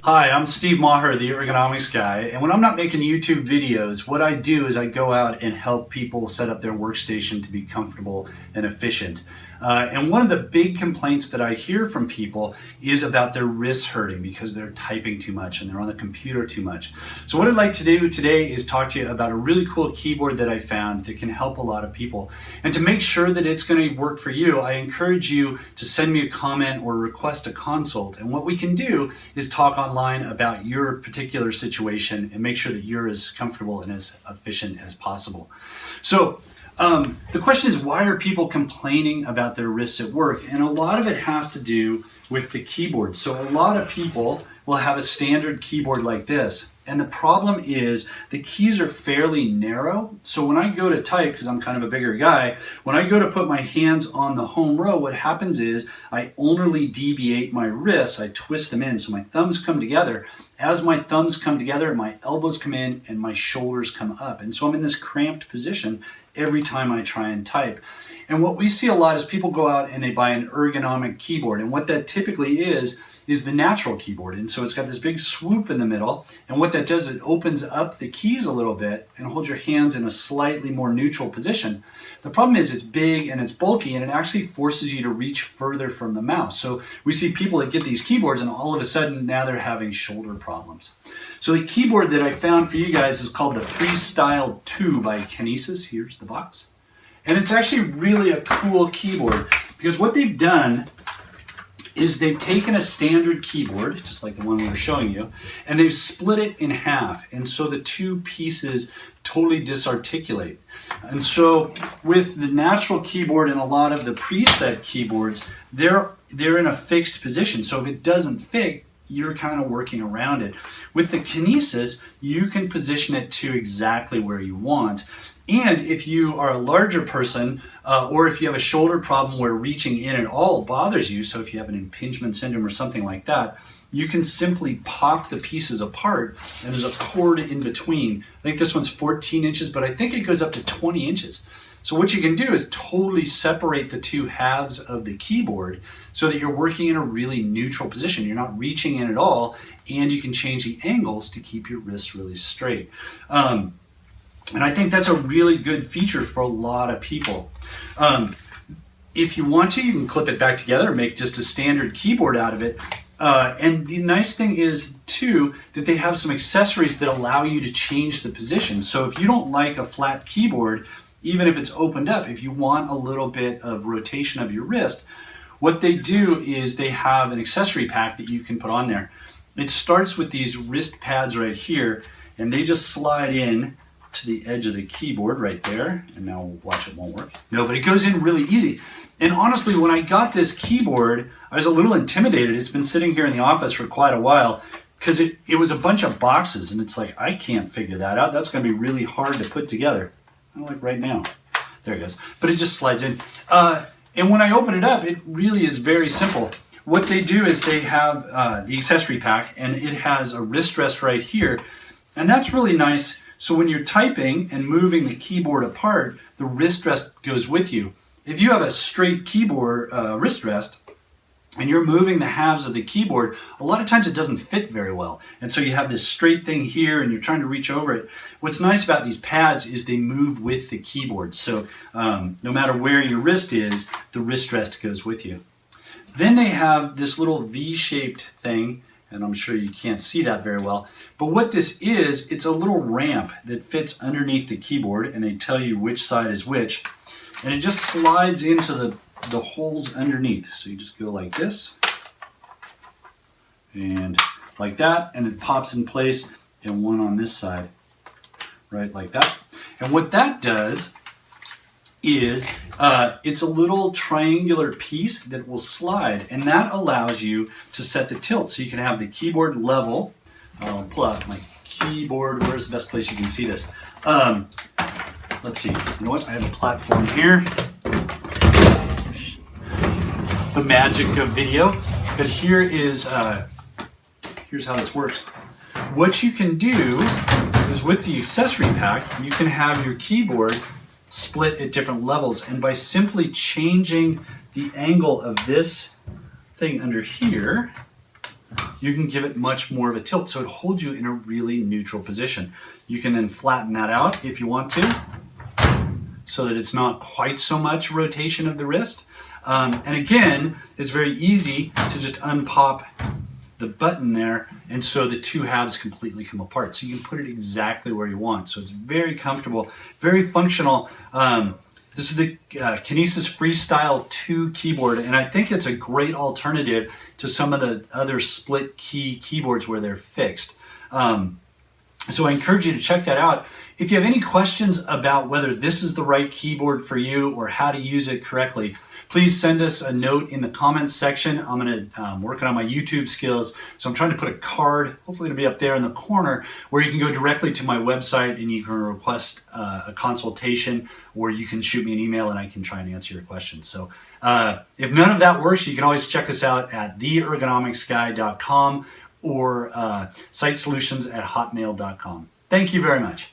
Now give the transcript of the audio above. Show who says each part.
Speaker 1: Hi, I'm Steve Maher, the ergonomics guy, and when I'm not making YouTube videos, what I do is I go out and help people set up their workstation to be comfortable and efficient. And one of the big complaints that I hear from people is about their wrists hurting because they're typing too much and they're on the computer too much. So what I'd like to do today is talk to you about a really cool keyboard that I found that can help a lot of people. And to make sure that it's going to work for you, I encourage you to send me a comment or request a consult. And what we can do is talk online about your particular situation and make sure that you're as comfortable and as efficient as possible. So the question is, why are people complaining about their wrists at work? And a lot of it has to do with the keyboard. So a lot of people will have a standard keyboard like this. And the problem is the keys are fairly narrow. So when I go to type, because I'm kind of a bigger guy, when I go to put my hands on the home row, what happens is I only deviate my wrists, I twist them in so my thumbs come together. As my thumbs come together, my elbows come in and my shoulders come up. And so I'm in this cramped position every time I try and type. And what we see a lot is people go out and they buy an ergonomic keyboard. And what that typically is the natural keyboard. And so it's got this big swoop in the middle. And what that does is it opens up the keys a little bit and holds your hands in a slightly more neutral position. The problem is it's big and it's bulky and it actually forces you to reach further from the mouse. So we see people that get these keyboards and all of a sudden now they're having shoulder problems. So the keyboard that I found for you guys is called the Freestyle 2 by Kinesis. Here's the box. And it's actually really a cool keyboard because what they've done is they've taken a standard keyboard, just like the one we were showing you, and they've split it in half. And so the two pieces totally disarticulate. And so with the natural keyboard and a lot of the preset keyboards, they're in a fixed position. So if it doesn't fit, you're kind of working around it. With the Kinesis, you can position it to exactly where you want. And if you are a larger person, or if you have a shoulder problem where reaching in at all bothers you, so if you have an impingement syndrome or something like that, you can simply pop the pieces apart and there's a cord in between. I think this one's 14 inches, but I think it goes up to 20 inches. So what you can do is totally separate the two halves of the keyboard so that you're working in a really neutral position. You're not reaching in at all, and you can change the angles to keep your wrists really straight. And I think that's a really good feature for a lot of people. If you want to, you can clip it back together and make just a standard keyboard out of it. And the nice thing is, too, that they have some accessories that allow you to change the position. So if you don't like a flat keyboard, even if it's opened up, if you want a little bit of rotation of your wrist, what they do is they have an accessory pack that you can put on there. It starts with these wrist pads right here, and they just slide in to the edge of the keyboard right there. And now watch, it won't work. No, but it goes in really easy. And honestly, when I got this keyboard, I was a little intimidated. It's been sitting here in the office for quite a while because it was a bunch of boxes, and it's like, I can't figure that out. That's going to be really hard to put together. I like right now. There it goes. But it just slides in. And when I open it up, it really is very simple. What they do is they have the accessory pack, and it has a wrist rest right here. And that's really nice. So when you're typing and moving the keyboard apart, the wrist rest goes with you. If you have a straight keyboard wrist rest, and you're moving the halves of the keyboard, a lot of times it doesn't fit very well. And so you have this straight thing here and you're trying to reach over it. What's nice about these pads is they move with the keyboard. So no matter where your wrist is, the wrist rest goes with you. Then they have this little V-shaped thing, and I'm sure you can't see that very well. But what this is, it's a little ramp that fits underneath the keyboard, and they tell you which side is which. And it just slides into the holes underneath. So you just go like this and like that, and it pops in place, and one on this side, right like that. And what that does is it's a little triangular piece that will slide, and that allows you to set the tilt. So you can have the keyboard level. I'll pull out my keyboard. Where's the best place you can see this? Let's see. You know what? I have a platform here. The magic of video. But here is here's how this works. What you can do is with the accessory pack, you can have your keyboard split at different levels, and by simply changing the angle of this thing under here, you can give it much more of a tilt so it holds you in a really neutral position. You can then flatten that out if you want to, so that it's not quite so much rotation of the wrist. And again, it's very easy to just unpop the button there, and so the two halves completely come apart. So you can put it exactly where you want. So it's very comfortable, very functional. This is the Kinesis Freestyle 2 keyboard, and I think it's a great alternative to some of the other split key keyboards where they're fixed. So I encourage you to check that out. If you have any questions about whether this is the right keyboard for you or how to use it correctly, please send us a note in the comments section. I'm working on my YouTube skills, so I'm trying to put a card, hopefully it'll be up there in the corner, where you can go directly to my website and you can request a consultation, or you can shoot me an email and I can try and answer your questions. So if none of that works, you can always check us out at theergonomicsguy.com or sitesolutions@hotmail.com. Thank you very much.